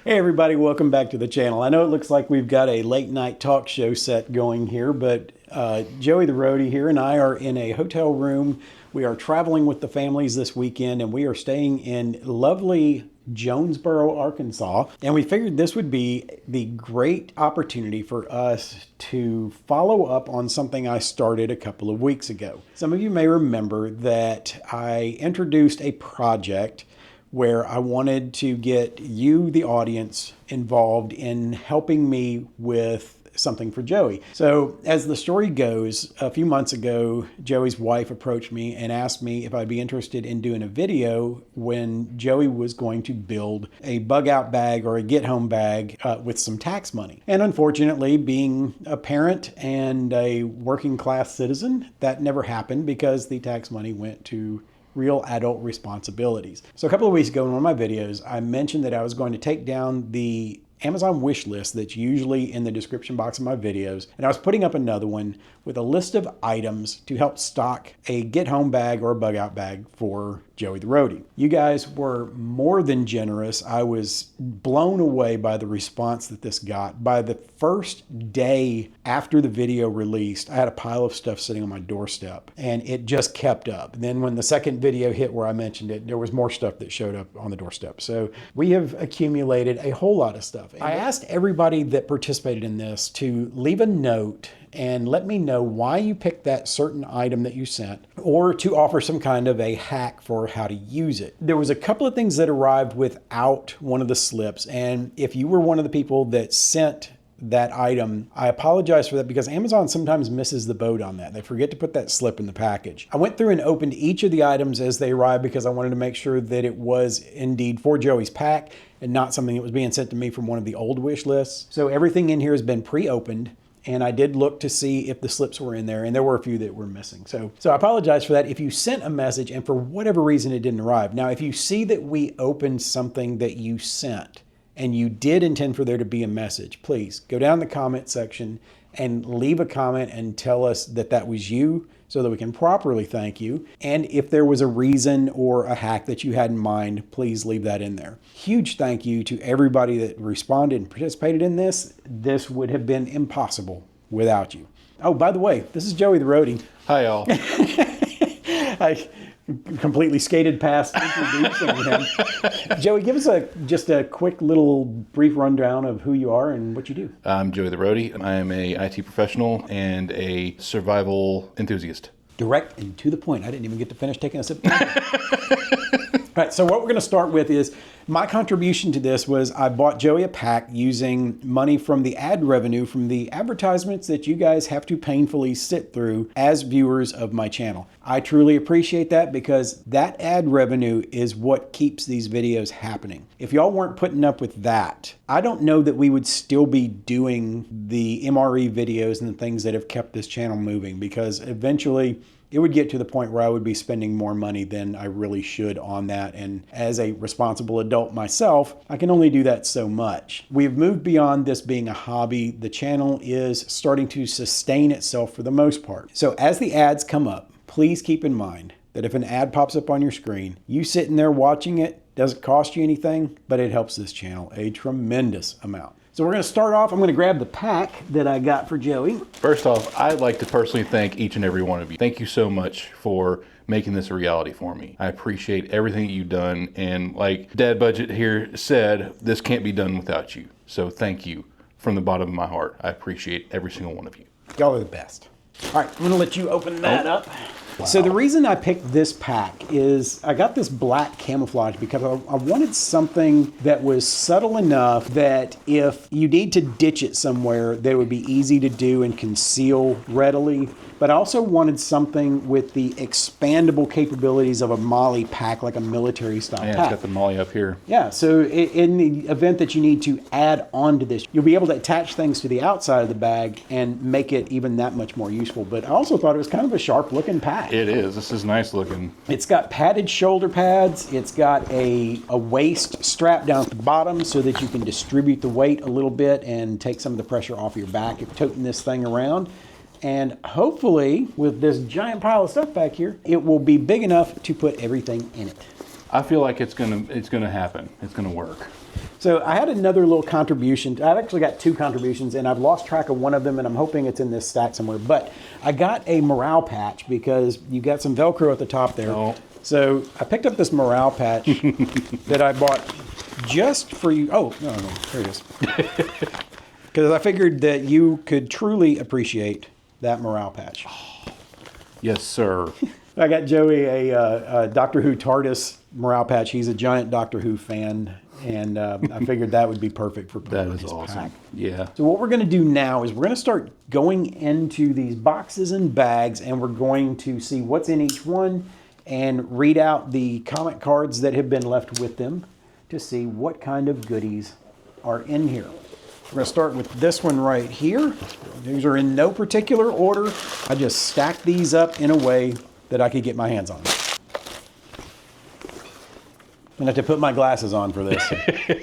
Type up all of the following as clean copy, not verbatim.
Hey everybody, welcome back to the channel. I know it looks like we've got a late night talk show set going here, but Joey the Roady here and I are in a hotel room. We are traveling with the families this weekend and we are staying in lovely Jonesboro, Arkansas. And we figured this would be the great opportunity for us to follow up on something I started a couple of weeks ago. Some of you may remember that I introduced a project where I wanted to get you, the audience, involved in helping me with something for Joey. So as the story goes, a few months ago, Joey's wife approached me and asked me if I'd be interested in doing a video when Joey was going to build a bug out bag or a get home bag with some tax money. And unfortunately, being a parent and a working class citizen, that never happened because the tax money went to real adult responsibilities. So a couple of weeks ago in one of my videos, I mentioned that I was going to take down the Amazon wish list that's usually in the description box of my videos. And I was putting up another one with a list of items to help stock a get home bag or a bug out bag for Joey the Roady. You guys were more than generous. I was blown away by the response that this got. By the first day after the video released, I had a pile of stuff sitting on my doorstep and it just kept up. And then when the second video hit where I mentioned it, there was more stuff that showed up on the doorstep. So we have accumulated a whole lot of stuff. I asked everybody that participated in this to leave a note and let me know why you picked that certain item that you sent, or to offer some kind of a hack for how to use it. There was a couple of things that arrived without one of the slips, and if you were one of the people that sent that item, I apologize for that because Amazon sometimes misses the boat on that. They forget to put that slip in the package. I went through and opened each of the items as they arrived because I wanted to make sure that it was indeed for Joey's pack and not something that was being sent to me from one of the old wish lists. So everything in here has been pre-opened. And I did look to see if the slips were in there, and there were a few that were missing. So I apologize for that if you sent a message and for whatever reason it didn't arrive. Now, if you see that we opened something that you sent and you did intend for there to be a message, please go down the comment section and leave a comment and tell us that that was you so that we can properly thank you. And if there was a reason or a hack that you had in mind, please leave that in there. Huge thank you to everybody that responded and participated in this. This would have been impossible without you. Oh, by the way, this is Joey the Roady. Hi, y'all. I completely skated past introducing him. Joey, give us just a quick little brief rundown of who you are and what you do. I'm Joey the Roady. I am a IT professional and a survival enthusiast. Direct and to the point. I didn't even get to finish taking a sip. All right, so what we're going to start with is my contribution to this was I bought Joey a pack using money from the ad revenue from the advertisements that you guys have to painfully sit through as viewers of my channel. I truly appreciate that because that ad revenue is what keeps these videos happening. If y'all weren't putting up with that, I don't know that we would still be doing the MRE videos and the things that have kept this channel moving, because eventually it would get to the point where I would be spending more money than I really should on that. And as a responsible adult myself, I can only do that so much. We've moved beyond this being a hobby. The channel is starting to sustain itself for the most part. So as the ads come up, please keep in mind that if an ad pops up on your screen, you sitting there watching it, doesn't cost you anything, but it helps this channel a tremendous amount. So we're going to start off. I'm going to grab the pack that I got for Joey. First off, I'd like to personally thank each and every one of you. Thank you so much for making this a reality for me. I appreciate everything that you've done. And like Dad Budget here said, this can't be done without you. So thank you from the bottom of my heart. I appreciate every single one of you. Y'all are the best. All right, I'm going to let you open that up. Wow. So the reason I picked this pack is I got this black camouflage because I wanted something that was subtle enough that if you need to ditch it somewhere, that it would be easy to do and conceal readily. But I also wanted something with the expandable capabilities of a MOLLE pack, like a military style pack. Yeah, it's got the MOLLE up here. Yeah, so in the event that you need to add on to this, you'll be able to attach things to the outside of the bag and make it even that much more useful. But I also thought it was kind of a sharp looking pack. It is. This is nice looking. It's got padded shoulder pads. It's got a waist strap down at the bottom so that you can distribute the weight a little bit and take some of the pressure off your back if toting this thing around. And hopefully, with this giant pile of stuff back here, it will be big enough to put everything in it. I feel like it's gonna happen. It's gonna work. So I had another little contribution. I've actually got 2 contributions, and I've lost track of one of them, and I'm hoping it's in this stack somewhere. But I got a morale patch because you got some Velcro at the top there. Oh. So I picked up this morale patch that I bought just for you. Oh, no, there it is. Because I figured that you could truly appreciate that morale patch. Yes, sir. I got Joey a Doctor Who TARDIS morale patch. He's a giant Doctor Who fan, and I figured that would be perfect for putting That in is his awesome. pack. Yeah. So what we're going to do now is we're going to start going into these boxes and bags, and we're going to see what's in each one and read out the comment cards that have been left with them to see what kind of goodies are in here. We're going to start with this one right here. These are in no particular order. I just stacked these up in a way that I could get my hands on them. I'm going to have to put my glasses on for this.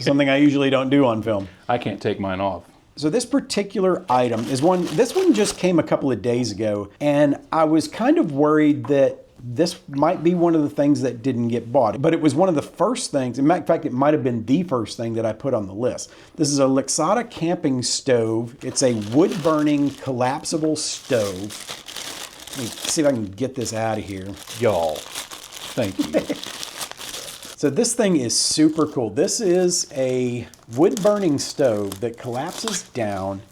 Something I usually don't do on film. I can't take mine off. So this particular item is this one just came a couple of days ago, and I was kind of worried that this might be one of the things that didn't get bought, but it was one of the first things. In fact, it might have been the first thing that I put on the list. This is a Lixada camping stove. It's a wood-burning collapsible stove. Let me see if I can get this out of here. Y'all, thank you. So this thing is super cool. This is a wood-burning stove that collapses down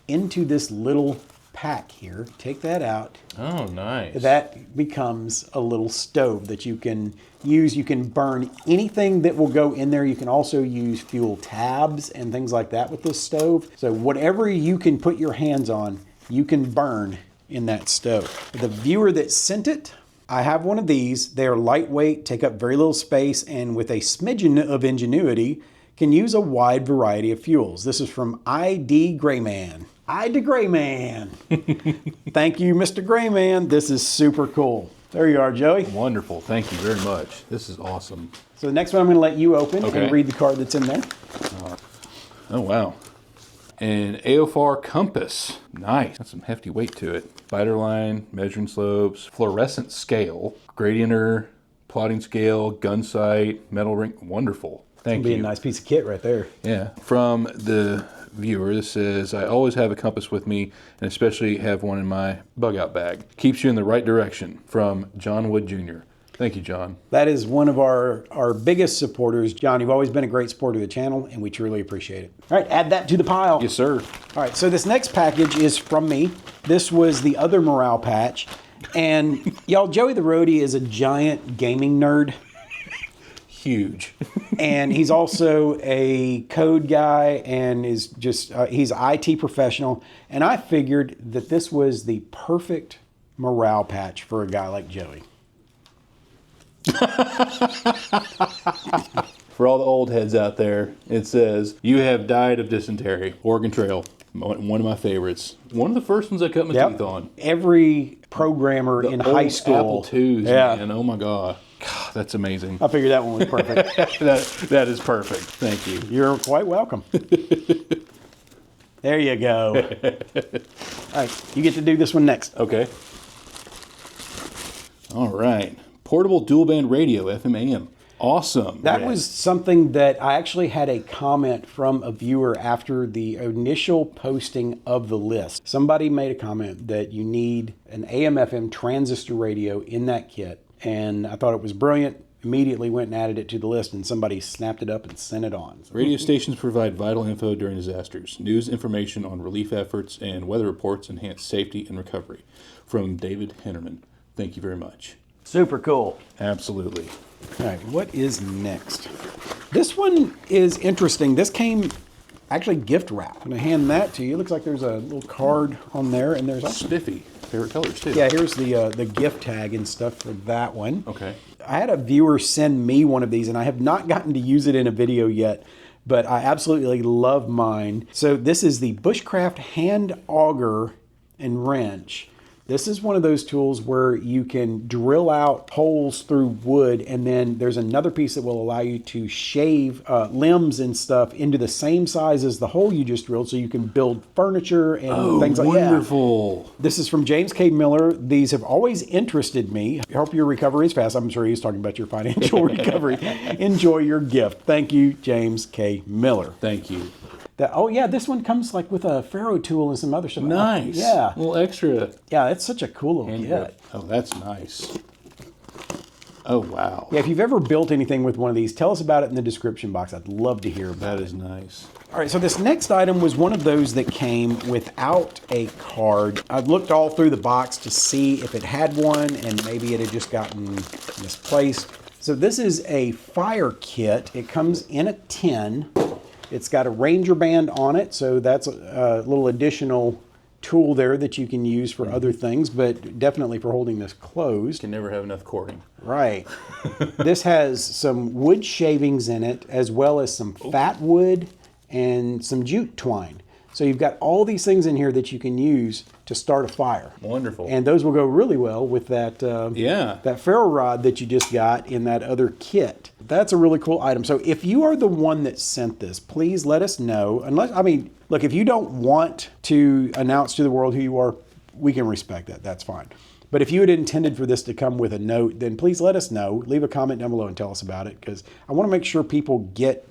into this little pack here. Take that out. Oh, nice. That becomes a little stove that you can use. You can burn anything that will go in there. You can also use fuel tabs and things like that with this stove. So whatever you can put your hands on, you can burn in that stove. The viewer that sent it, I have one of these. They're lightweight, take up very little space, and with a smidgen of ingenuity, can use a wide variety of fuels. This is from ID Grayman. ID Grayman. Thank you, Mr. Grayman. This is super cool. There you are, Joey. Wonderful. Thank you very much. This is awesome. So the next one I'm going to let you open Okay. and read the card that's in there. Oh, wow. An AOFAR compass. Nice. Got some hefty weight to it. Spider line, measuring slopes, fluorescent scale, gradienter, plotting scale, gun sight, metal ring. Wonderful. Thank It'll be you. a nice piece of kit right there. Yeah. From the viewer, this says, I always have a compass with me, and especially have one in my bug out bag. Keeps you in the right direction. From John Wood Jr. Thank you, John. That is one of our biggest supporters. John, you've always been a great supporter of the channel, and we truly appreciate it. All right, add that to the pile. Yes, sir. All right, so this next package is from me. This was the other morale patch. And y'all, Joey the Roady is a giant gaming nerd. Huge. And he's also a code guy and is just, he's an IT professional. And I figured that this was the perfect morale patch for a guy like Joey. For all the old heads out there, it says, you have died of dysentery. Oregon Trail, one of my favorites. One of the first ones I cut my teeth on. Every programmer in high Old school. Apple IIs, Yeah. man. Oh my God. God, that's amazing. I figured that one was perfect. that is perfect. Thank you. You're quite welcome. There you go. All right, you get to do this one next. Okay. All right. Portable dual band radio, FM AM. Awesome. That Yeah. was something that I actually had a comment from a viewer after the initial posting of the list. Somebody made a comment that you need an AM FM transistor radio in that kit. And I thought it was brilliant. Immediately went and added it to the list, and somebody snapped it up and sent it on. So, Radio stations provide vital info during disasters. News, information on relief efforts, and weather reports enhance safety and recovery. From David Hennerman. Thank you very much. super cool. Absolutely. All right, what is next? This one is interesting. This came actually gift wrap. I'm going to hand that to you. It looks like there's a little card on there, and there's also... Spiffy. Favorite colors, too. Yeah, here's the gift tag and stuff for that one. Okay. I had a viewer send me one of these, and I have not gotten to use it in a video yet, but I absolutely love mine. So this is the Bushcraft hand auger and wrench This is one of those tools where you can drill out holes through wood, and then there's another piece that will allow you to shave limbs and stuff into the same size as the hole you just drilled, so you can build furniture and things like that. Wonderful. This is from James K. Miller. These have always interested me. I hope your recovery is fast. I'm sure he's talking about your financial recovery. Enjoy your gift. Thank you, James K. Miller. Thank you. Oh yeah, this one comes like with a Faro tool and some other stuff. Nice. Yeah. A little extra. Yeah, it's such a cool little kit. Oh, that's nice. Oh, wow. Yeah, if you've ever built anything with one of these, tell us about it in the description box. I'd love to hear about it. That is nice. All right, so this next item was one of those that came without a card. I've looked all through the box to see if it had one, and maybe it had just gotten misplaced. So this is a fire kit. It comes in a tin. It's got a Ranger band on it, so that's a little additional tool there that you can use for other things, but definitely for holding this closed. Can never have enough cording. Right. This has some wood shavings in it, as well as some fat wood and some jute twine. So you've got all these things in here that you can use to start a fire. Wonderful. And those will go really well with that that ferro rod that you just got in that other kit. That's a really cool item. So if you are the one that sent this, please let us know. Look, if you don't want to announce to the world who you are, we can respect that. That's fine. But if you had intended for this to come with a note, then please let us know. Leave a comment down below and tell us about it, because I want to make sure people get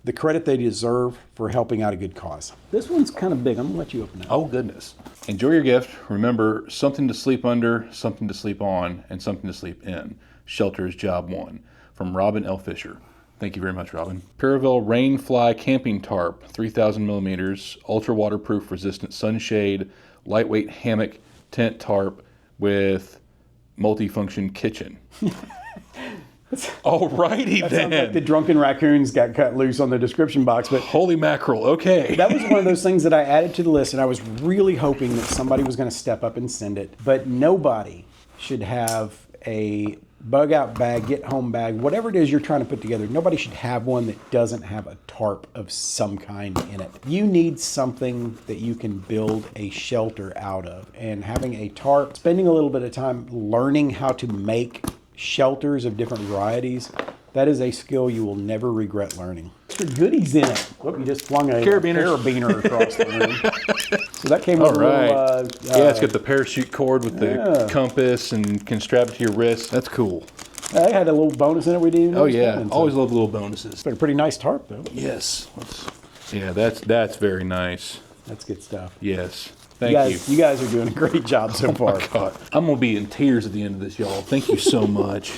the credit they deserve for helping out a good cause. This one's kind of big. I'm going to let you open it. Oh, goodness. Enjoy your gift. Remember, something to sleep under, something to sleep on, and something to sleep in. Shelter is job one. From Robin L. Fisher. Thank you very much, Robin. Paravel Rainfly Camping Tarp, 3,000 millimeters, ultra waterproof, resistant sunshade, lightweight hammock tent tarp with multifunction kitchen. Alrighty then. Sounds like the drunken raccoons got cut loose on the description box, but holy mackerel, okay. That was one of those things that I added to the list, and I was really hoping that somebody was going to step up and send it. But nobody should have a bug out bag, get home bag, whatever it is you're trying to put together. Nobody should have one that doesn't have a tarp of some kind in it. You need something that you can build a shelter out of, and having a tarp, spending a little bit of time learning how to make shelters of different varieties, that is a skill you will never regret learning. Extra goodies in it. Whoop, you just flung a carabiner across the room. So that came with a little... yeah, it's got the parachute cord with the compass and can strap it to your wrist. That's cool. I had a little bonus in it we didn't Oh yeah, always love little bonuses. It's a pretty nice tarp though. Yes. Yeah, that's very nice. That's good stuff. Yes. Thank you. You guys are doing a great job so far. My God. I'm going to be in tears at the end of this, y'all. Thank you so much.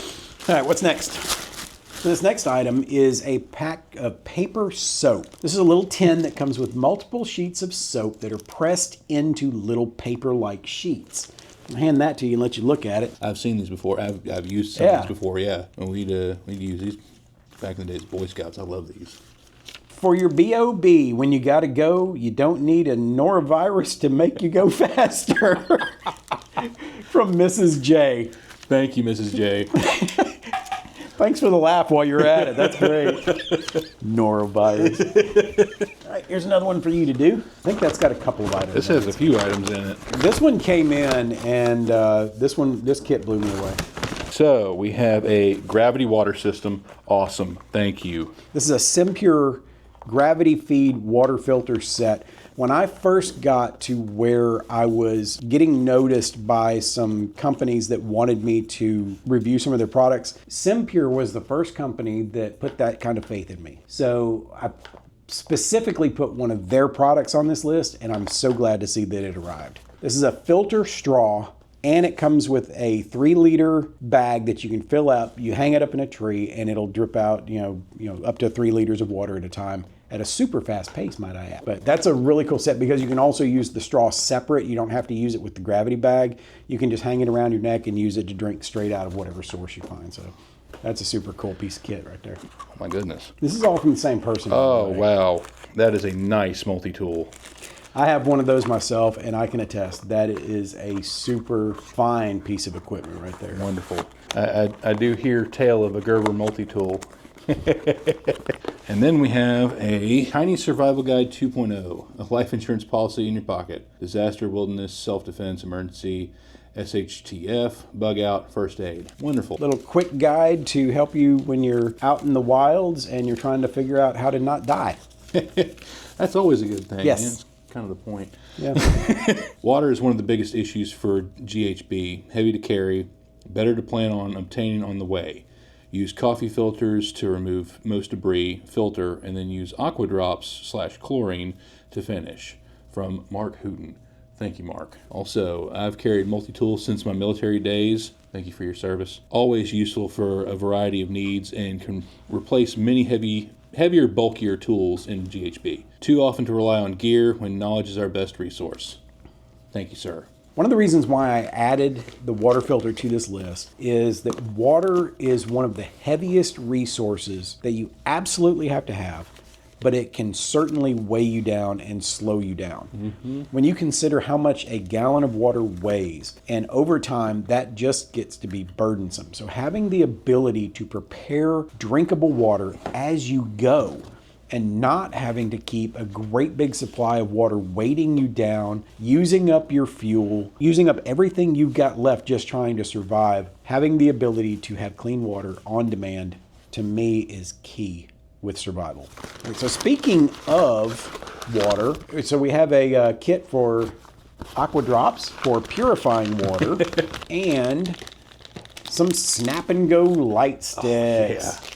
All right, what's next? So this next item is a pack of paper soap. This is a little tin that comes with multiple sheets of soap that are pressed into little paper-like sheets. I'll hand that to you and let you look at it. I've seen these before. I've used some of these before, yeah. And we'd use these back in the days of Boy Scouts. I love these. For your B.O.B., when you got to go, you don't need a norovirus to make you go faster. From Mrs. J. Thank you, Mrs. J. Thanks for the laugh while you're at it. That's great. Norovirus. All right, here's another one for you to do. I think that's got a couple of items. This has a few items in it. This one came in, and this kit blew me away. So we have a gravity water system. Awesome. Thank you. This is a Simpure gravity feed water filter set. When I first got to where I was getting noticed by some companies that wanted me to review some of their products, Simpure was the first company that put that kind of faith in me. So I specifically put one of their products on this list, and I'm so glad to see that it arrived. This is a filter straw, and it comes with a 3-liter bag that you can fill up. You hang it up in a tree, and it'll drip out, up to 3 liters of water at a time at a super fast pace, might I add. But that's a really cool set because you can also use the straw separate. You don't have to use it with the gravity bag. You can just hang it around your neck and use it to drink straight out of whatever source you find. So that's a super cool piece of kit right there. Oh my goodness. This is all from the same person. Oh, wow. That is a nice multi-tool. I have one of those myself, and I can attest that it is a super fine piece of equipment right there. Wonderful. I do hear tale of a Gerber multi-tool. And then we have a Tiny Survival Guide 2.0, a life insurance policy in your pocket, disaster, wilderness, self-defense, emergency, SHTF, bug out, first aid. Wonderful. Little quick guide to help you when you're out in the wilds and you're trying to figure out how to not die. That's always a good thing. Yes. Yeah, it's kind of the point. Yeah. Water is one of the biggest issues for GHB. Heavy to carry, better to plan on obtaining on the way. Use coffee filters to remove most debris, filter, and then use aqua drops / chlorine to finish. From Mark Hooten. Thank you, Mark. Also, I've carried multi-tools since my military days. Thank you for your service. Always useful for a variety of needs and can replace many heavier, bulkier tools in GHB. Too often to rely on gear when knowledge is our best resource. Thank you, sir. One of the reasons why I added the water filter to this list is that water is one of the heaviest resources that you absolutely have to have, but it can certainly weigh you down and slow you down. Mm-hmm. When you consider how much a gallon of water weighs, and over time that just gets to be burdensome. So having the ability to prepare drinkable water as you go and not having to keep a great big supply of water weighting you down, using up your fuel, using up everything you've got left just trying to survive, having the ability to have clean water on demand, to me, is key with survival. Right, so speaking of water, so we have a kit for aqua drops for purifying water and some snap and go light sticks. Oh, yeah.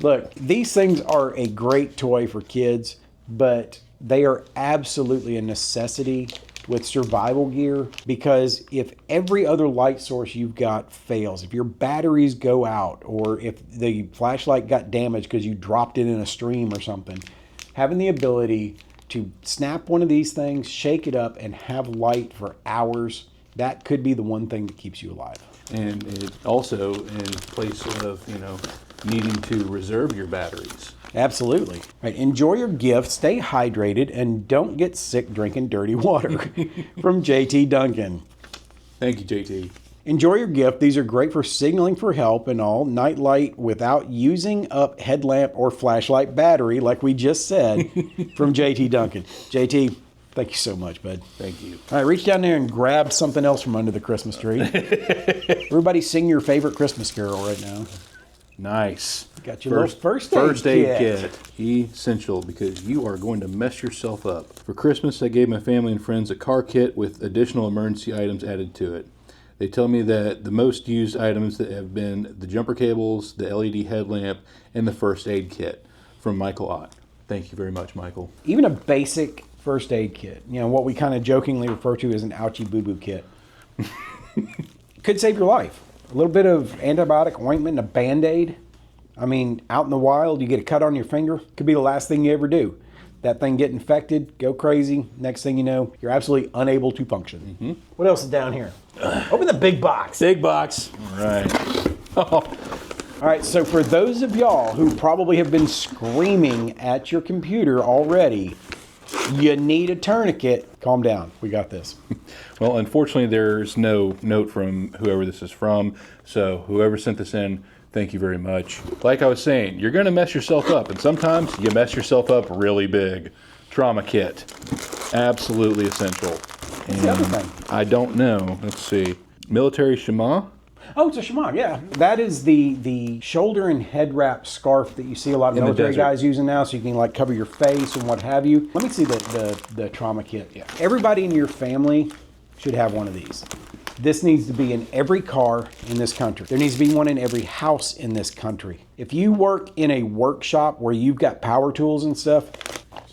Look, these things are a great toy for kids, but they are absolutely a necessity with survival gear, because if every other light source you've got fails, if your batteries go out, or if the flashlight got damaged because you dropped it in a stream or something, having the ability to snap one of these things, shake it up, and have light for hours, that could be the one thing that keeps you alive. And it also, in place of, needing to reserve your batteries. Absolutely. Right. Enjoy your gift, stay hydrated, and don't get sick drinking dirty water. From JT Duncan. Thank you, JT. Enjoy your gift. These are great for signaling for help and all. Night light without using up headlamp or flashlight battery, like we just said. From JT Duncan. JT, thank you so much, bud. Thank you. All right, reach down there and grab something else from under the Christmas tree. Everybody sing your favorite Christmas carol right now. Nice. Got your little first aid kit. Essential, because you are going to mess yourself up. For Christmas, I gave my family and friends a car kit with additional emergency items added to it. They tell me that the most used items that have been the jumper cables, the LED headlamp, and the first aid kit. From Michael Ott. Thank you very much, Michael. Even a basic first aid kit, what we kind of jokingly refer to as an ouchie boo-boo kit, could save your life. A little bit of antibiotic ointment and a Band-Aid. I mean, out in the wild, you get a cut on your finger, could be the last thing you ever do. That thing get infected, go crazy. Next thing you know, you're absolutely unable to function. Mm-hmm. What else is down here? Open the big box. Big box. All right. All right, so for those of y'all who probably have been screaming at your computer already, you need a tourniquet. Calm down. We got this. Well, unfortunately, there's no note from whoever this is from. So whoever sent this in, thank you very much. Like I was saying, you're going to mess yourself up. And sometimes you mess yourself up really big. Trauma kit. Absolutely essential. And what's the other thing? I don't know. Let's see. Military shema? Oh, it's a shemagh, yeah. That is the shoulder and head wrap scarf that you see a lot of In the military desert. guys using now, so you can cover your face and what have you. Let me see the trauma kit. Yeah. Everybody in your family should have one of these. This needs to be in every car in this country. There needs to be one in every house in this country. If you work in a workshop where you've got power tools and stuff,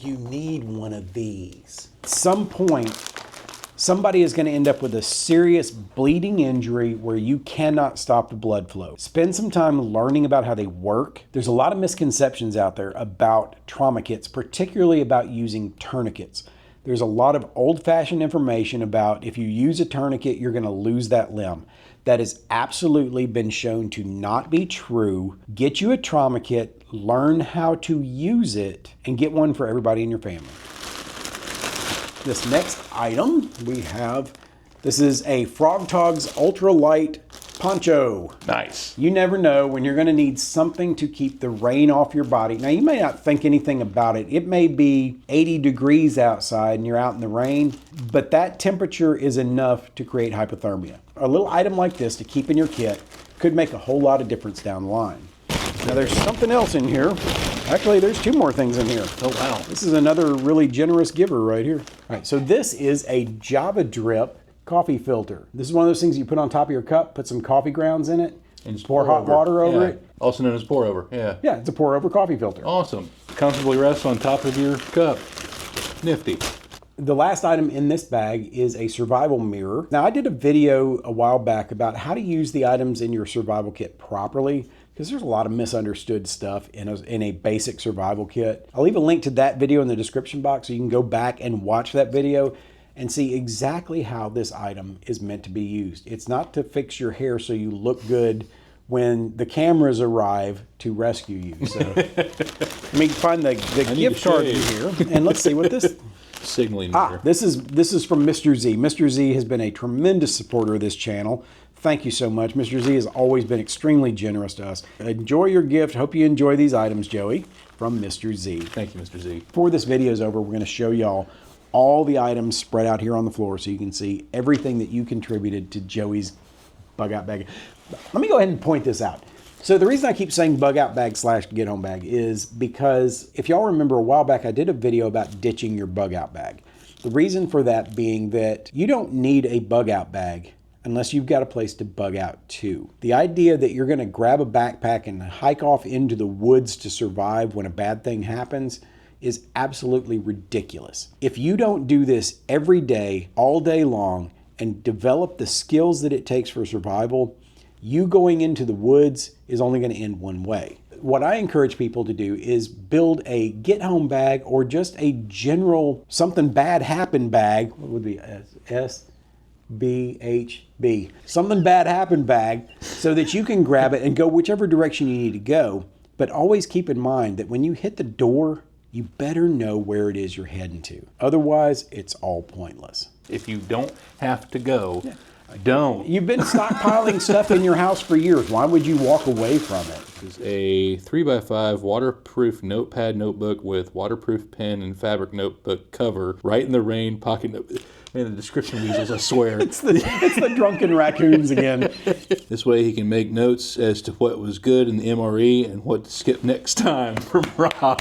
you need one of these. At some point, somebody is going to end up with a serious bleeding injury where you cannot stop the blood flow. Spend some time learning about how they work. There's a lot of misconceptions out there about trauma kits, particularly about using tourniquets. There's a lot of old-fashioned information about if you use a tourniquet, you're going to lose that limb. That has absolutely been shown to not be true. Get you a trauma kit, learn how to use it, and get one for everybody in your family. This next item we have, this is a Frog Togs ultralight poncho. Nice. You never know when you're going to need something to keep the rain off your body. Now, you may not think anything about it. It may be 80 degrees outside and you're out in the rain, but that temperature is enough to create hypothermia. A little item like this to keep in your kit could make a whole lot of difference down the line. Now there's something else in here. Actually, there's 2 more things in here. Oh, wow. This is another really generous giver right here. All right, so this is a Java Drip coffee filter. This is one of those things you put on top of your cup, put some coffee grounds in it, and just pour hot water over it. Also known as pour over, yeah. Yeah, it's a pour over coffee filter. Awesome. Comfortably rests on top of your cup. Nifty. The last item in this bag is a survival mirror. Now, I did a video a while back about how to use the items in your survival kit properly, because there's a lot of misunderstood stuff in a basic survival kit. I'll leave a link to that video in the description box so you can go back and watch that video and see exactly how this item is meant to be used. It's not to fix your hair so you look good when the cameras arrive to rescue you. So let me find the gift card in here, and let's see what this... Signaling meter. This is from Mr. Z. Mr. Z has been a tremendous supporter of this channel. Thank you so much. Mr. Z has always been extremely generous to us. Enjoy your gift. Hope you enjoy these items, Joey, from Mr. Z. Thank you, Mr. Z. Before this video is over, we're going to show y'all all the items spread out here on the floor so you can see everything that you contributed to Joey's bug out bag. Let me go ahead and point this out. So the reason I keep saying bug out bag / get home bag is because if y'all remember a while back, I did a video about ditching your bug out bag. The reason for that being that you don't need a bug out bag unless you've got a place to bug out to. The idea that you're going to grab a backpack and hike off into the woods to survive when a bad thing happens is absolutely ridiculous. If you don't do this every day, all day long, and develop the skills that it takes for survival, you going into the woods is only going to end one way. What I encourage people to do is build a get home bag or just a general something bad happened bag. What would be SBHB? Something bad happened bag so that you can grab it and go whichever direction you need to go. But always keep in mind that when you hit the door, you better know where it is you're heading to. Otherwise, it's all pointless. If you don't have to go, don't. You've been stockpiling stuff in your house for years. Why would you walk away from it? It's a 3x5 waterproof notepad notebook with waterproof pen and fabric notebook cover. Right in the rain, pocket notebook. Man, the description weasels, I swear. It's the drunken raccoons again. This way he can make notes as to what was good in the MRE and what to skip next time from Rob.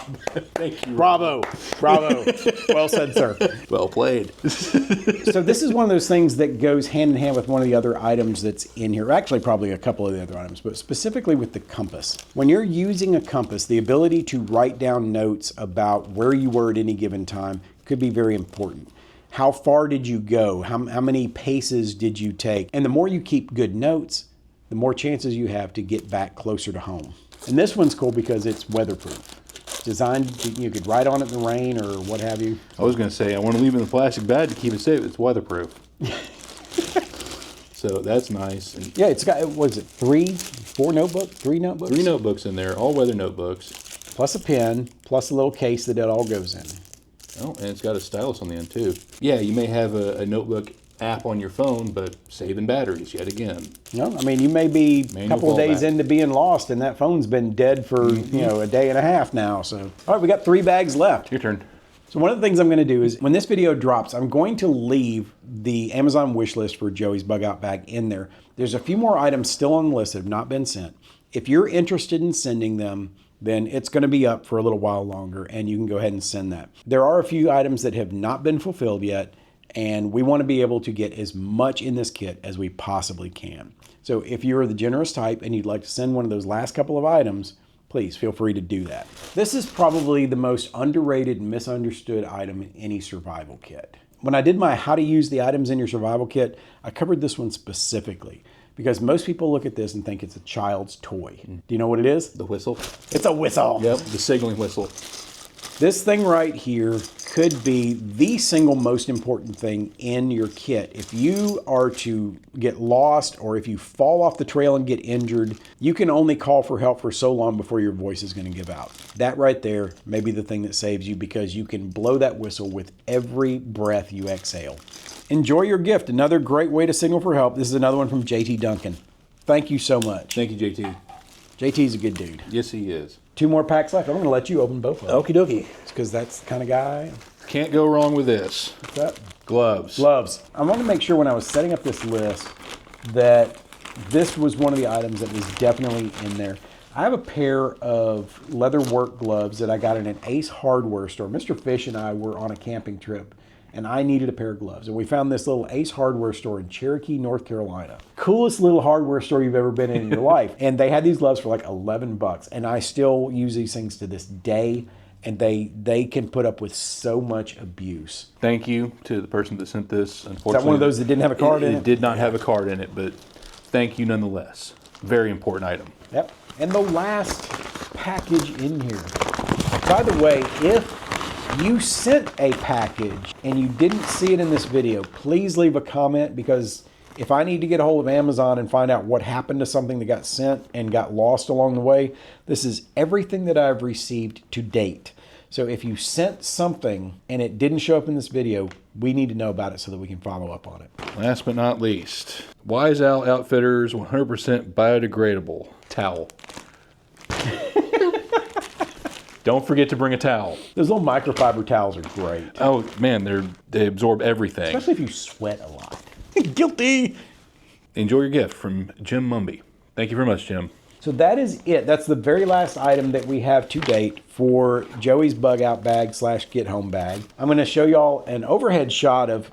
Thank you, Rob. Bravo. Well said, sir. Well played. So this is one of those things that goes hand in hand with one of the other items that's in here. Actually, probably a couple of the other items, but specifically with the compass. When you're using a compass, the ability to write down notes about where you were at any given time could be very important. How far did you go? How many paces did you take? And the more you keep good notes, the more chances you have to get back closer to home. And this one's cool because it's weatherproof. It's designed, you could write on it in the rain or what have you. I was going to say, I want to leave it in the plastic bag to keep it safe. It's weatherproof. So that's nice. And yeah, it's got, what is it, three notebooks? Three notebooks in there, all weather notebooks. Plus a pen, plus a little case that it all goes in. Oh, and it's got a stylus on the end too. Yeah, you may have a notebook app on your phone, but saving batteries yet again. No, I mean, you may be a couple of days into being lost and that phone's been dead for, a day and a half now. So, all right, we got 3 bags left. Your turn. So one of the things I'm going to do is when this video drops, I'm going to leave the Amazon wish list for Joey's bug out bag in there. There's a few more items still on the list that have not been sent. If you're interested in sending them, then it's going to be up for a little while longer and you can go ahead and send that. There are a few items that have not been fulfilled yet, and we want to be able to get as much in this kit as we possibly can. So if you're the generous type and you'd like to send one of those last couple of items, please feel free to do that. This is probably the most underrated and misunderstood item in any survival kit. When I did my how to use the items in your survival kit, I covered this one specifically because most people look at this and think it's a child's toy. Do you know what it is? The whistle? It's a whistle. Yep, the signaling whistle. This thing right here could be the single most important thing in your kit. If you are to get lost or if you fall off the trail and get injured, you can only call for help for so long before your voice is going to give out. That right there may be the thing that saves you because you can blow that whistle with every breath you exhale. Enjoy your gift. Another great way to signal for help. This is another one from JT Duncan. Thank you so much. Thank you, JT. JT's a good dude. Yes, he is. 2 more packs left. I'm going to let you open both of them. Okie dokie. It's because that's the kind of guy. Can't go wrong with this. What's that? Gloves. Gloves. I want to make sure when I was setting up this list that this was one of the items that was definitely in there. I have a pair of leather work gloves that I got in an Ace hardware store. Mr. Fish and I were on a camping trip, and I needed a pair of gloves. And we found this little Ace hardware store in Cherokee, North Carolina. Coolest little hardware store you've ever been in your life. And they had these gloves for like 11 bucks. And I still use these things to this day. And they can put up with so much abuse. Thank you to the person that sent this. Unfortunately, Is that one of those that didn't have a card in it? It did not have a card in it, but thank you nonetheless. Very important item. Yep. And the last package in here. By the way, if you sent a package and you didn't see it in this video, please leave a comment, because if I need to get a hold of Amazon and find out what happened to something that got sent and got lost along the way, this is everything that I've received to date. So if you sent something and it didn't show up in this video, we need to know about it so that we can follow up on it. Last but not least, Wise Owl Outfitters 100% biodegradable towel. Don't forget to bring a towel. Those little microfiber towels are great. Oh man, they absorb everything. Especially if you sweat a lot. Guilty. Enjoy your gift from Jim Mumby. Thank you very much, Jim. So that is it. That's the very last item that we have to date for Joey's bug out bag / get home bag. I'm going to show y'all an overhead shot of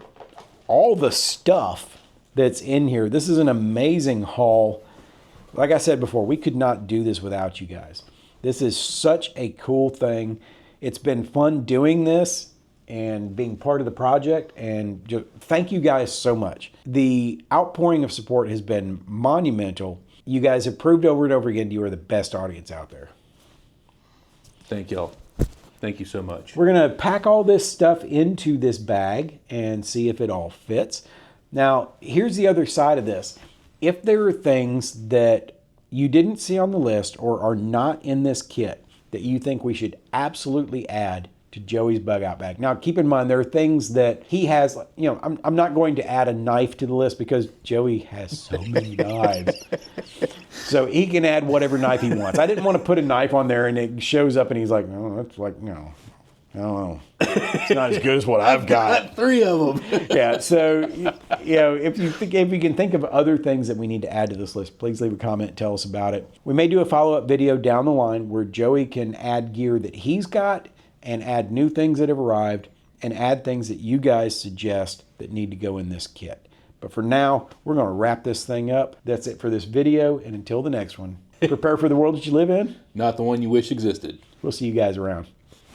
all the stuff that's in here. This is an amazing haul. Like I said before, we could not do this without you guys. This is such a cool thing. It's been fun doing this and being part of the project, and just thank you guys so much. The outpouring of support has been monumental. You guys have proved over and over again you are the best audience out there. Thank y'all. Thank you so much. We're going to pack all this stuff into this bag and see if it all fits. Now, here's the other side of this. If there are things that you didn't see on the list or are not in this kit that you think we should absolutely add to Joey's bug out bag. Now, keep in mind, there are things that he has, you know, I'm not going to add a knife to the list because Joey has so many knives. So he can add whatever knife he wants. I didn't want to put a knife on there and it shows up and he's like, oh, that's like, no, I don't know. It's not as good as what I've got. 3 of them. Yeah, so, you know, if you can think of other things that we need to add to this list, please leave a comment and tell us about it. We may do a follow-up video down the line where Joey can add gear that he's got and add new things that have arrived and add things that you guys suggest that need to go in this kit. But for now, we're going to wrap this thing up. That's it for this video, and until the next one, prepare for the world that you live in. Not the one you wish existed. We'll see you guys around.